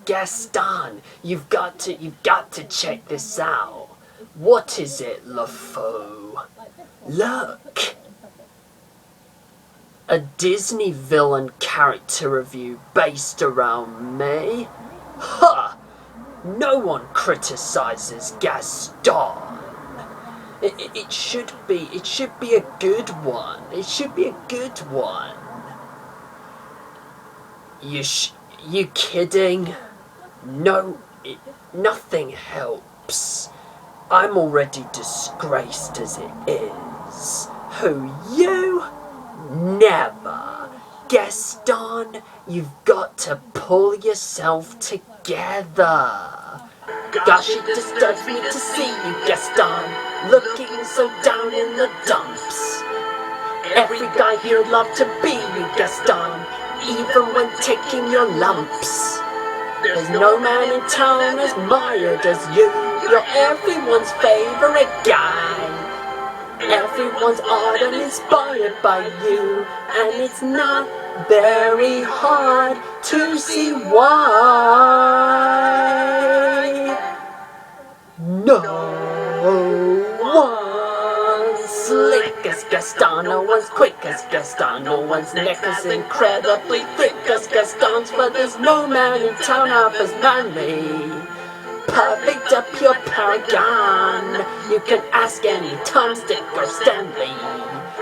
Gaston, you've got to check this out. What is it, LeFou? Look! A Disney villain character review based around me? Ha! No one criticizes Gaston. It should be a good one. It should be a good one. You kidding? No, nothing helps. I'm already disgraced as it is. Who, you? Never. Gaston, you've got to pull yourself together. Gosh, it disturbs me to see you, Gaston, looking so down in the dumps. Every guy here'd love to be you, Gaston, even when taking your lumps. There's no man in town as admired as you. You're everyone's favorite guy. Everyone's art and inspired by you, and it's not very hard to see why. No one's slick as Gaston, no one's quick as Gaston, no one's neck is incredibly thick as Gaston's, but there's no man in town half as manly. Perfect, a pure paragon. You can ask any Tom, Stick, or Stanley,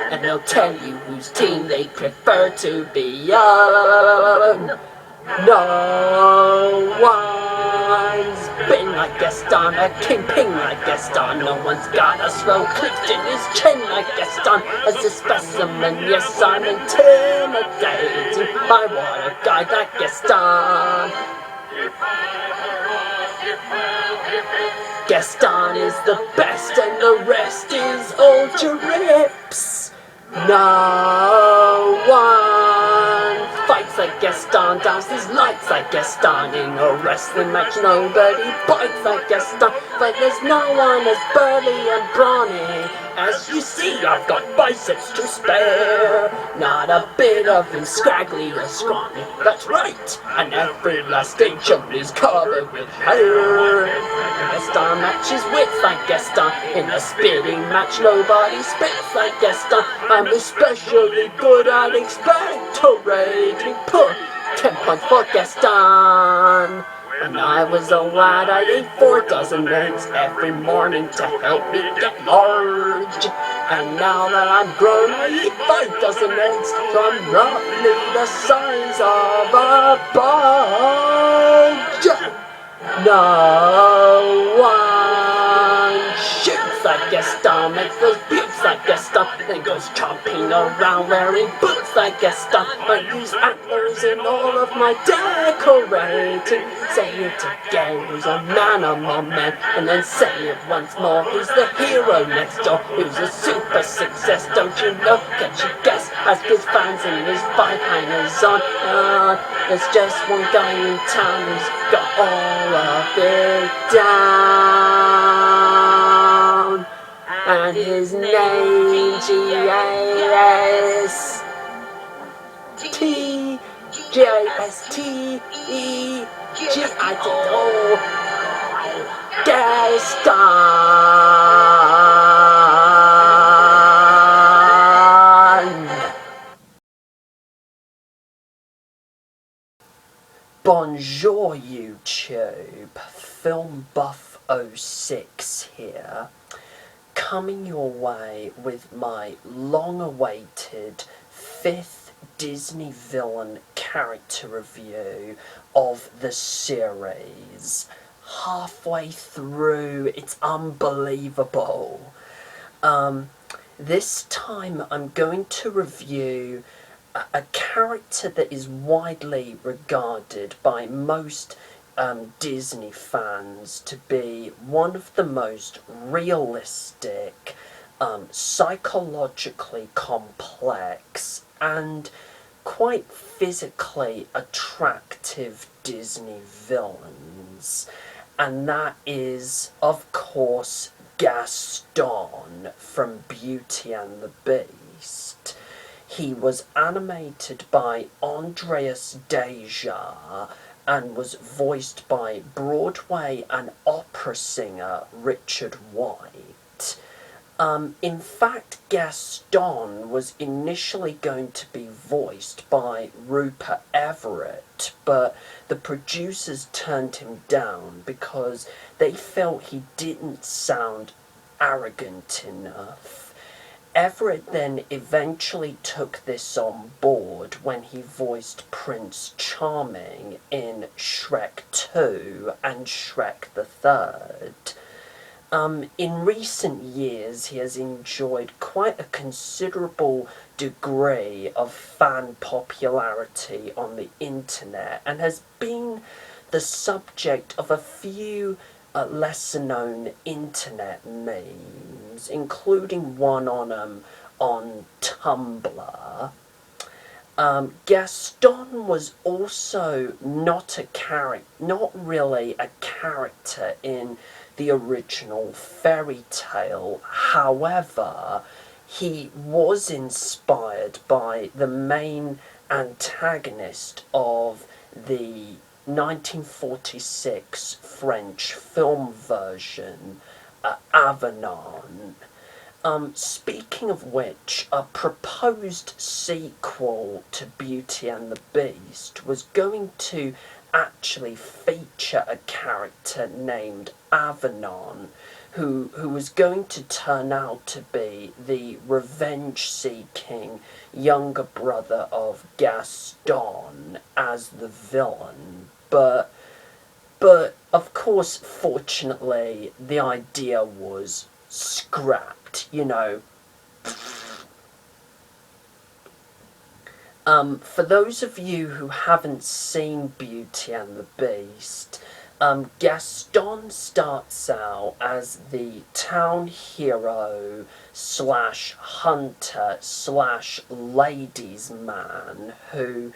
and they'll tell you whose team they prefer to be on. No one's been like Gaston, a kingpin like Gaston. No one's got a swell clipped in his chin like Gaston. As a specimen, yes, I'm intimidated by what a guy like Gaston. Gaston is the best and the rest is all drips. No one fights like Gaston, downs his lights like Gaston. In a wrestling match nobody bites like Gaston, but there's no one as burly and brawny. As you see, I've got biceps to spare, not a bit of him scraggly or scrawny. That's right, and every last inch of me is covered with hair. Gaston matches wits like Gaston. In a spitting match nobody spits like Gaston. I'm especially good at expectorating. Put 10 points for Gaston. When I was a lad, I ate 4 dozen eggs every morning to help me get large. And now that I'm grown, I eat 5 dozen eggs, so I'm roughly the size of a barge. No one shoots like Gaston, makes those boots like Gaston, then goes chomping around wearing boots like Gaston. I use antlers in all of my decorating. Say it again, who's a man among men, and then say it once more, who's the hero next door, who's a super success, don't you know, can't you guess, ask his fans and his 5 hangers on. There's just one guy in town who's got all of it down, and his name Gaston. Bonjour YouTube, Film Buff 06 here, coming your way with my long-awaited 5th Disney villain character review of the series. Halfway through, it's unbelievable. This time I'm going to review a character that is widely regarded by most Disney fans to be one of the most realistic, psychologically complex, and quite physically attractive Disney villains. And that is, of course, Gaston from Beauty and the Beast. He was animated by Andreas Deja and was voiced by Broadway and opera singer Richard White. In fact, Gaston was initially going to be voiced by Rupert Everett, but the producers turned him down because they felt he didn't sound arrogant enough. Everett then eventually took this on board when he voiced Prince Charming in Shrek 2 and Shrek the Third. In recent years, he has enjoyed quite a considerable degree of fan popularity on the internet and has been the subject of a few lesser-known internet memes, including one on Tumblr. Gaston was also not really a character in the original fairy tale. However, he was inspired by the main antagonist of the 1946 French film version, Avenant. Speaking of which, a proposed sequel to Beauty and the Beast was going to actually feature a character named Avenant, who was going to turn out to be the revenge-seeking younger brother of Gaston as the villain. But of course, fortunately, the idea was scrapped, you know. For those of you who haven't seen Beauty and the Beast, Gaston starts out as the town hero slash hunter slash ladies man who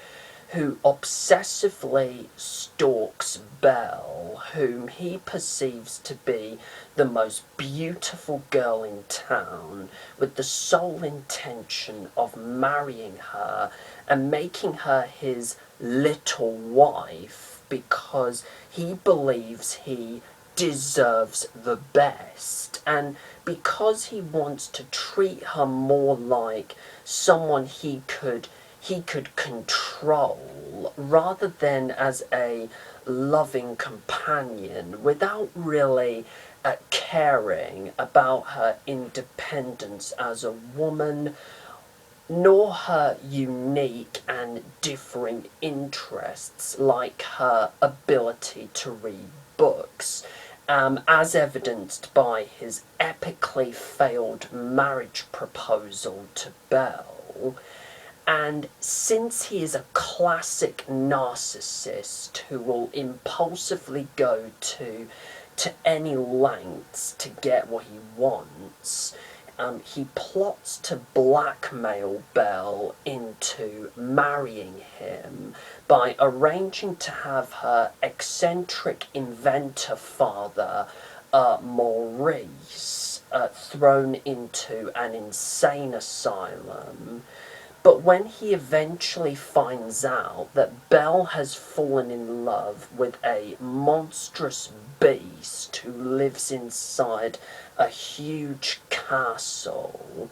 obsessively stalks Belle, whom he perceives to be the most beautiful girl in town, with the sole intention of marrying her and making her his little wife because he believes he deserves the best, and because he wants to treat her more like someone he could control rather than as a loving companion, without really caring about her independence as a woman, nor her unique and differing interests like her ability to read books, as evidenced by his epically failed marriage proposal to Belle. And since he is a classic narcissist who will impulsively go to any lengths to get what he wants, he plots to blackmail Belle into marrying him by arranging to have her eccentric inventor father, Maurice, thrown into an insane asylum. But when he eventually finds out that Belle has fallen in love with a monstrous beast who lives inside a huge castle,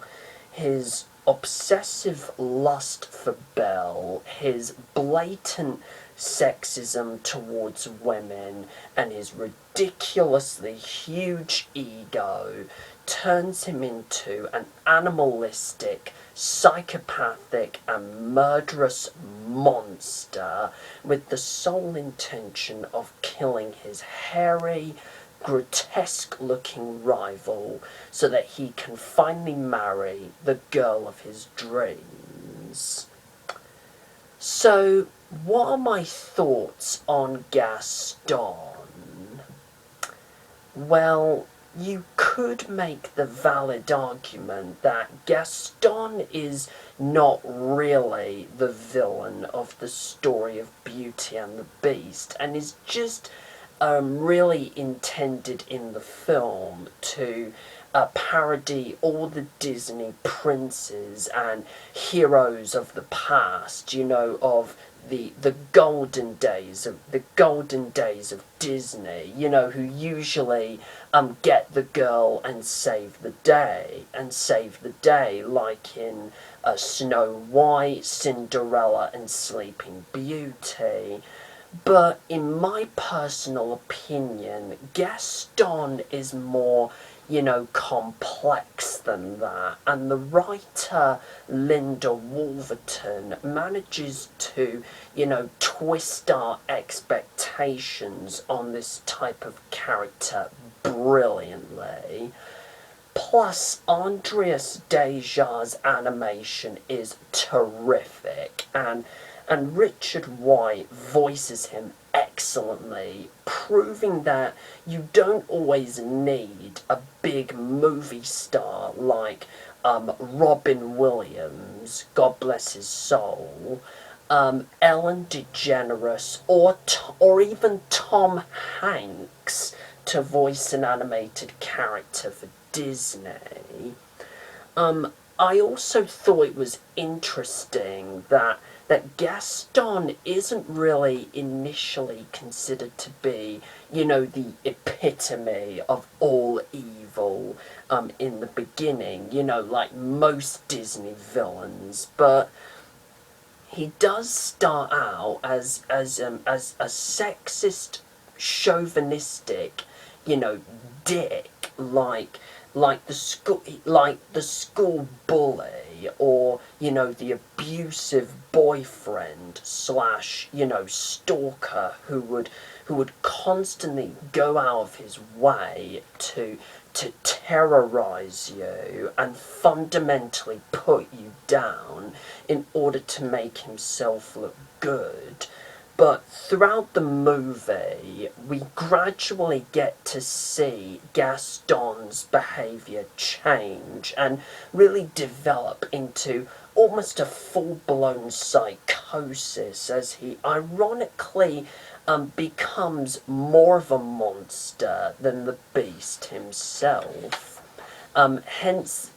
his obsessive lust for Belle, his blatant sexism towards women, and his ridiculously huge ego turns him into an animalistic, psychopathic and murderous monster with the sole intention of killing his hairy, grotesque-looking rival so that he can finally marry the girl of his dreams. So, what are my thoughts on Gaston? Well, you could make the valid argument that Gaston is not really the villain of the story of Beauty and the Beast, and is just really intended in the film to parody all the Disney princes and heroes of the past, you know, of the golden days of Disney, you know, who usually get the girl and save the day, like in Snow White, Cinderella, and Sleeping Beauty. But in my personal opinion, Gaston is more, you know, complex than that. And the writer, Linda Wolverton, manages to, you know, twist our expectations on this type of character brilliantly. Plus, Andreas Deja's animation is terrific, and Richard White voices him excellently, proving that you don't always need a big movie star like Robin Williams, God bless his soul, Ellen DeGeneres, or even Tom Hanks to voice an animated character for Disney. I also thought it was interesting that Gaston isn't really initially considered to be, you know, the epitome of all evil in the beginning, you know, like most Disney villains, but he does start out as a sexist, chauvinistic, you know, dick, like the school bully, or, you know, the abusive boyfriend slash, you know, stalker who would constantly go out of his way to terrorize you and fundamentally put you down in order to make himself look good. But throughout the movie, we gradually get to see Gaston's behaviour change and really develop into almost a full-blown psychosis as he ironically becomes more of a monster than the Beast himself. Hence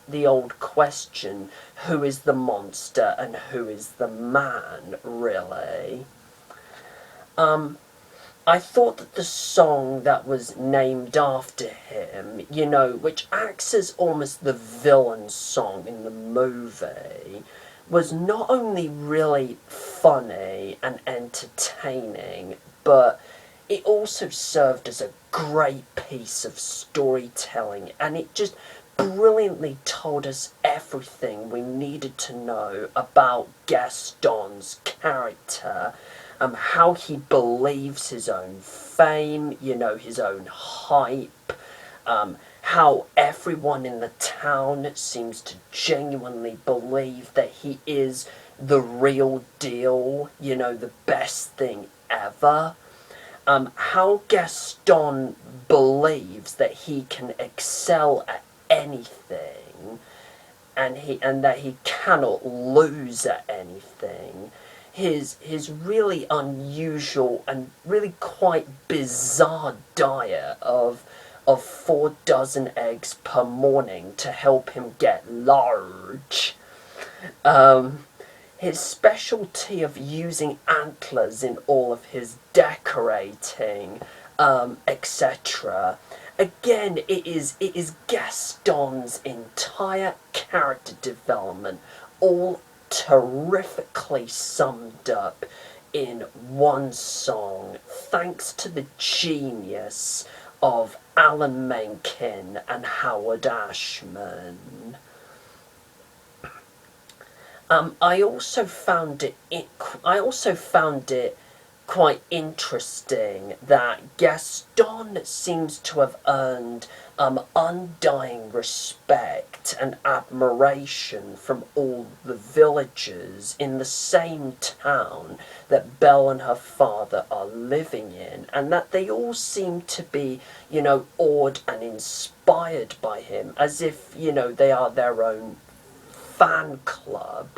the old question, who is the monster and who is the man, really? I thought that the song that was named after him, you know, which acts as almost the villain song in the movie, was not only really funny and entertaining, but it also served as a great piece of storytelling, and it just brilliantly told us everything we needed to know about Gaston's character, how he believes his own fame, you know, his own hype, how everyone in the town seems to genuinely believe that he is the real deal, you know, the best thing ever. How Gaston believes that he can excel at anything, and that he cannot lose at anything. His really unusual and really quite bizarre diet of 4 dozen eggs per morning to help him get large. His specialty of using antlers in all of his decorating, etc. Again, it is Gaston's entire character development, all terrifically summed up in one song, thanks to the genius of Alan Menken and Howard Ashman. I also found it quite interesting that Gaston seems to have earned undying respect and admiration from all the villagers in the same town that Belle and her father are living in, and that they all seem to be, you know, awed and inspired by him, as if, you know, they are their own fan club,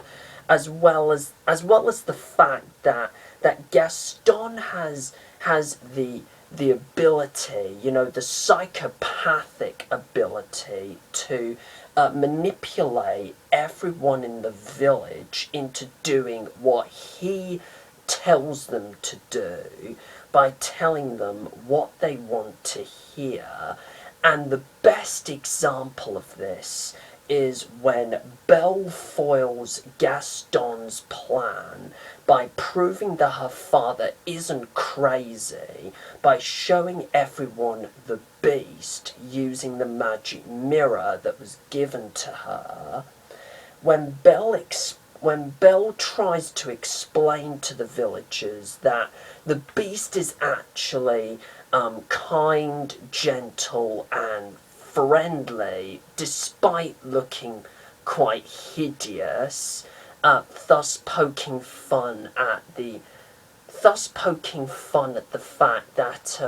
as well as the fact that that Gaston has the ability, you know, the psychopathic ability to manipulate everyone in the village into doing what he tells them to do by telling them what they want to hear. And the best example of this is when Belle foils Gaston's plan by proving that her father isn't crazy by showing everyone the beast using the magic mirror that was given to her. When Belle tries to explain to the villagers that the beast is actually kind, gentle, and friendly, despite looking quite hideous, thus poking fun at the fact that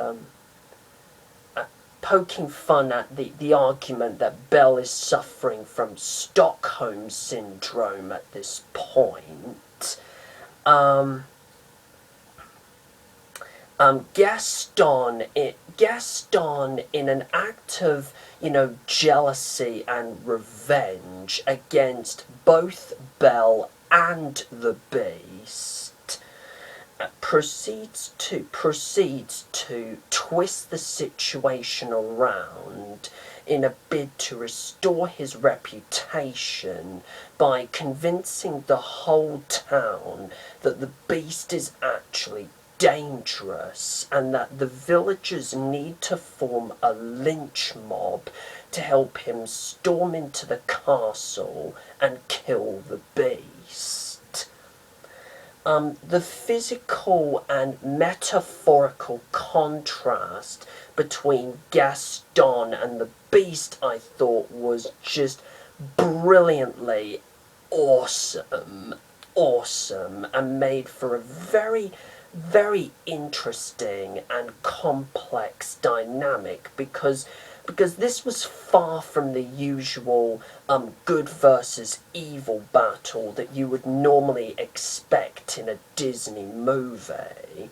poking fun at the argument that Belle is suffering from Stockholm syndrome at this point. Gaston, in an act of, you know, jealousy and revenge against both Belle and the Beast, proceeds to twist the situation around in a bid to restore his reputation by convincing the whole town that the Beast is actually dangerous and that the villagers need to form a lynch mob to help him storm into the castle and kill the Beast. The physical and metaphorical contrast between Gaston and the Beast, I thought, was just brilliantly awesome, and made for a very, very interesting and complex dynamic, because this was far from the usual good versus evil battle that you would normally expect in a Disney movie.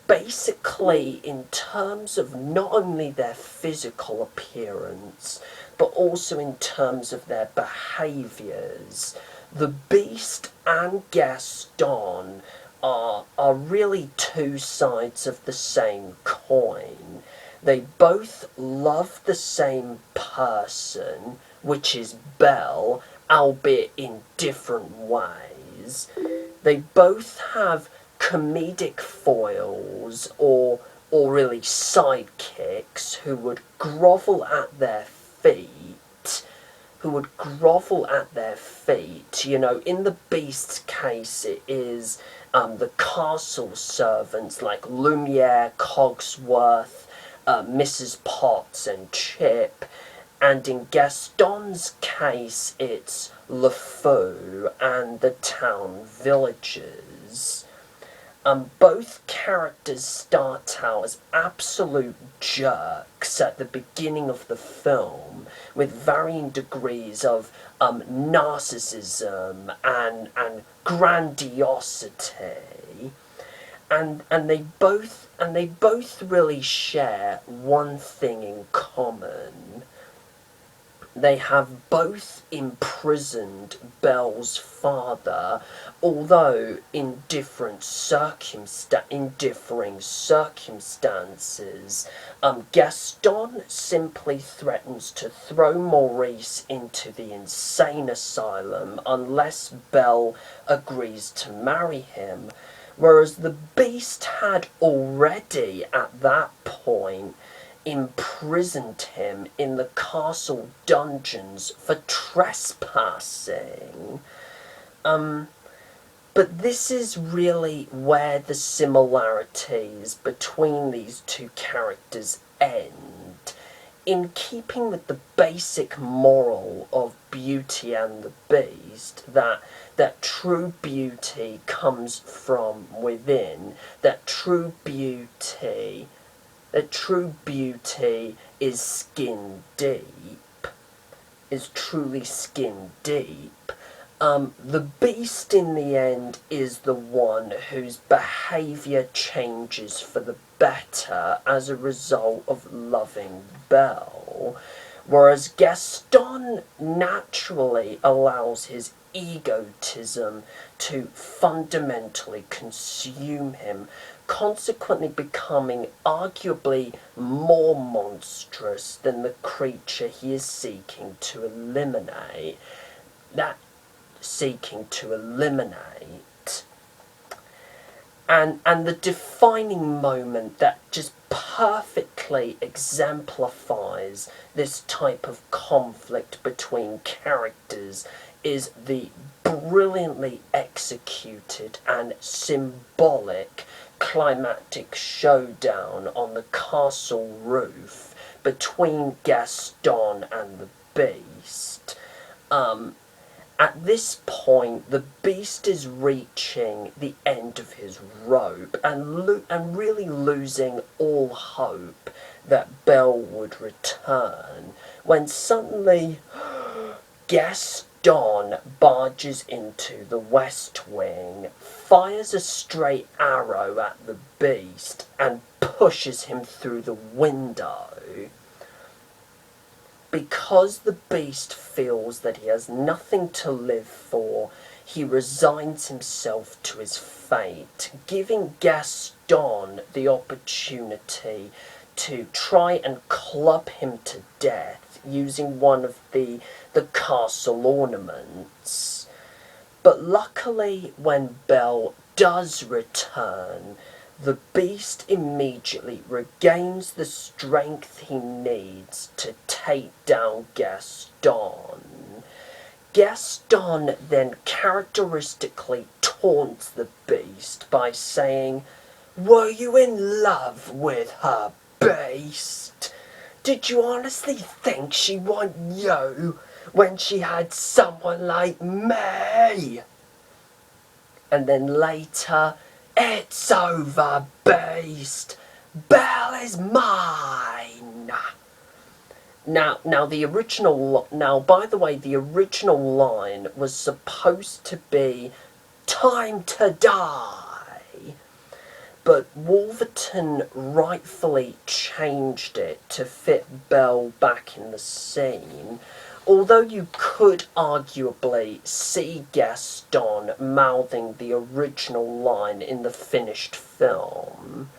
Basically, in terms of not only their physical appearance, but also in terms of their behaviours, the Beast and Gaston are really two sides of the same coin. They both love the same person, which is Belle, albeit in different ways. They both have comedic foils, or really sidekicks, who would grovel at their feet. You know, in the Beast's case, it is the castle servants like Lumiere, Cogsworth, Mrs. Potts and Chip, and in Gaston's case it's LeFou and the town villagers. Both characters start out as absolute jerks at the beginning of the film, with varying degrees of narcissism and grandiosity, and they both really share one thing in common. They have both imprisoned Belle's father, although in differing circumstances. Gaston simply threatens to throw Maurice into the insane asylum unless Belle agrees to marry him, whereas the Beast had already, at that point, imprisoned him in the castle dungeons for trespassing. But this is really where the similarities between these two characters end. In keeping with the basic moral of Beauty and the Beast, that true beauty comes from within, that true beauty is skin deep, is truly skin deep. The beast in the end is the one whose behaviour changes for the better as a result of loving Belle, whereas Gaston naturally allows his egotism to fundamentally consume him, consequently becoming arguably more monstrous than the creature he is seeking to eliminate. And the defining moment that just perfectly exemplifies this type of conflict between characters is the brilliantly executed and symbolic climactic showdown on the castle roof between Gaston and the Beast. At this point, the Beast is reaching the end of his rope and really losing all hope that Belle would return, when suddenly Gaston barges into the West Wing, fires a straight arrow at the Beast, and pushes him through the window. Because the Beast feels that he has nothing to live for, he resigns himself to his fate, giving Gaston the opportunity to try and club him to death using one of the castle ornaments. But luckily, when Belle does return, the Beast immediately regains the strength he needs to take down Gaston. Gaston then characteristically taunts the Beast by saying, "Were you in love with her, Beast? Did you honestly think she wanted you when she had someone like me?" And then later, "It's over, Beast. Belle is mine." Now, by the way, the original line was supposed to be "time to die," but Wolverton rightfully changed it to fit Belle back in the scene, although you could arguably see Gaston mouthing the original line in the finished film.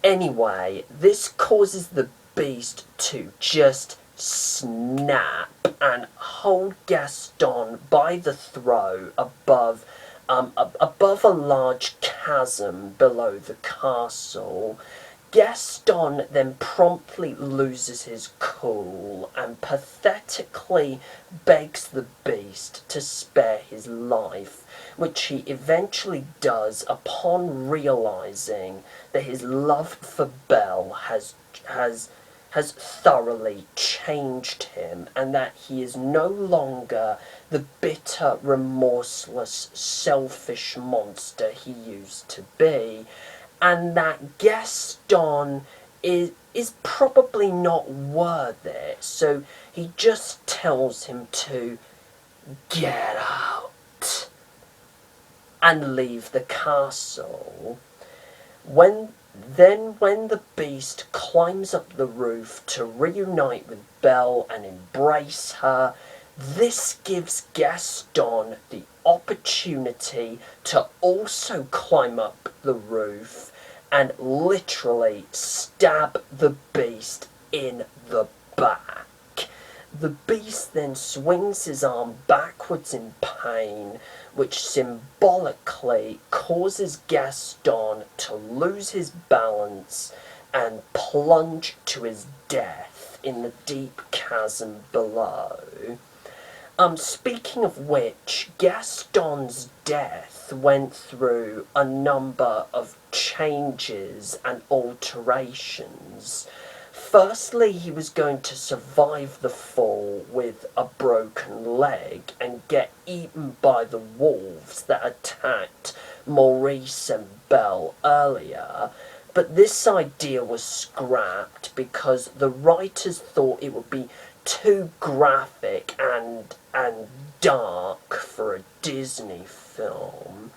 Anyway, this causes the Beast to just snap and hold Gaston by the throat above a large chasm below the castle. Gaston then promptly loses his cool and pathetically begs the Beast to spare his life, which he eventually does upon realizing that his love for Belle has thoroughly changed him, and that he is no longer the bitter, remorseless, selfish monster he used to be, and that Gaston is probably not worth it, so he just tells him to get out and leave the castle. When the Beast climbs up the roof to reunite with Belle and embrace her, this gives Gaston the opportunity to also climb up the roof and literally stab the Beast in the back. The Beast then swings his arm backwards in pain, which symbolically causes Gaston to lose his balance and plunge to his death in the deep chasm below. Speaking of which, Gaston's death went through a number of changes and alterations. Firstly, he was going to survive the fall with a broken leg and get eaten by the wolves that attacked Maurice and Belle earlier, but this idea was scrapped because the writers thought it would be too graphic and and dark for a Disney film.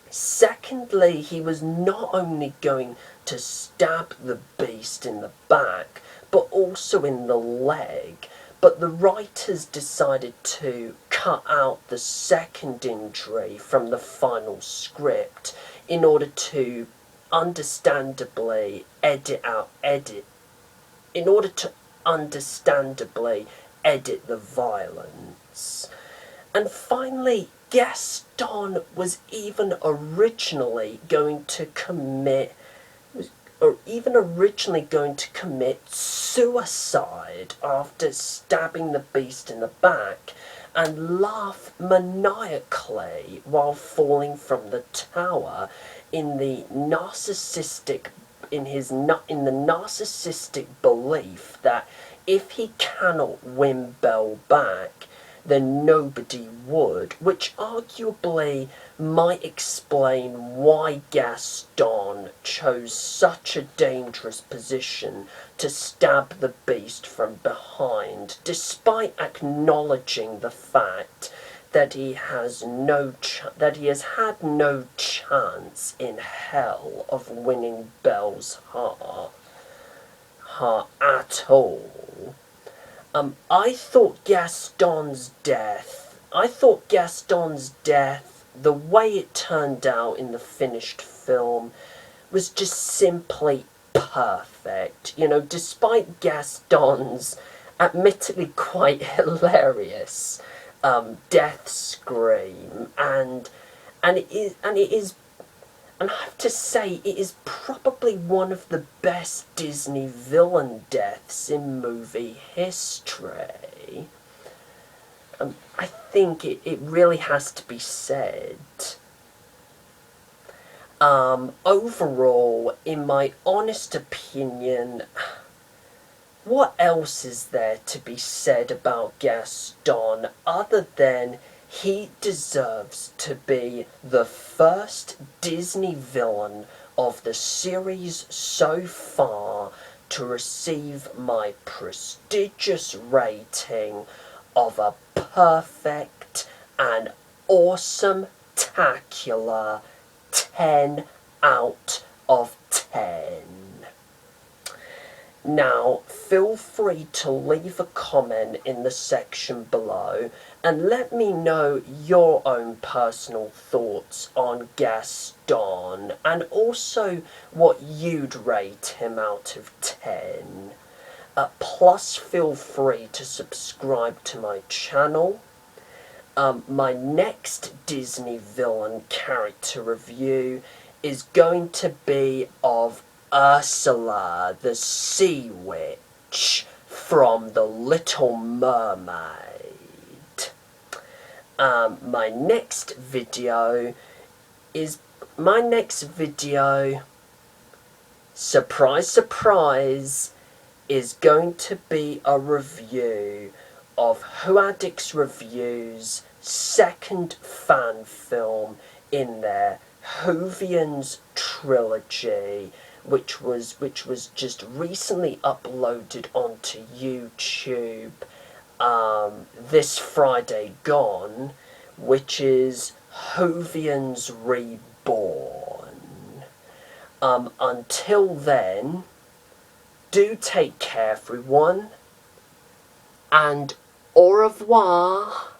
Secondly, he was not only going to stab the beast in the back, but also in the leg. But the writers decided to cut out the second injury from the final script in order to understandably edit the violence. And finally, Gaston was even originally going to commit suicide after stabbing the beast in the back and laugh maniacally while falling from the tower in the narcissistic belief that if he cannot win Belle back, then nobody would, which arguably might explain why Gaston chose such a dangerous position to stab the beast from behind, despite acknowledging the fact that he has had no chance in hell of winning Belle's heart at all. I thought Gaston's death, the way it turned out in the finished film, was just simply perfect. You know, despite Gaston's admittedly quite hilarious death scream, and I have to say, it is probably one of the best Disney villain deaths in movie history. I think it really has to be said. Overall, in my honest opinion, what else is there to be said about Gaston other than he deserves to be the first Disney villain of the series so far to receive my prestigious rating of a perfect and awesome-tacular 10 out of 10. Now, feel free to leave a comment in the section below and let me know your own personal thoughts on Gaston and also what you'd rate him out of 10. Plus, feel free to subscribe to my channel. My next Disney villain character review is going to be of Ursula, the Sea Witch from The Little Mermaid. My next video, surprise, surprise, is going to be a review of Who Addicts Review's second fan film in their Whovians trilogy, which was just recently uploaded onto YouTube this Friday gone, which is Whovians Reborn. Until then, do take care, everyone, and au revoir.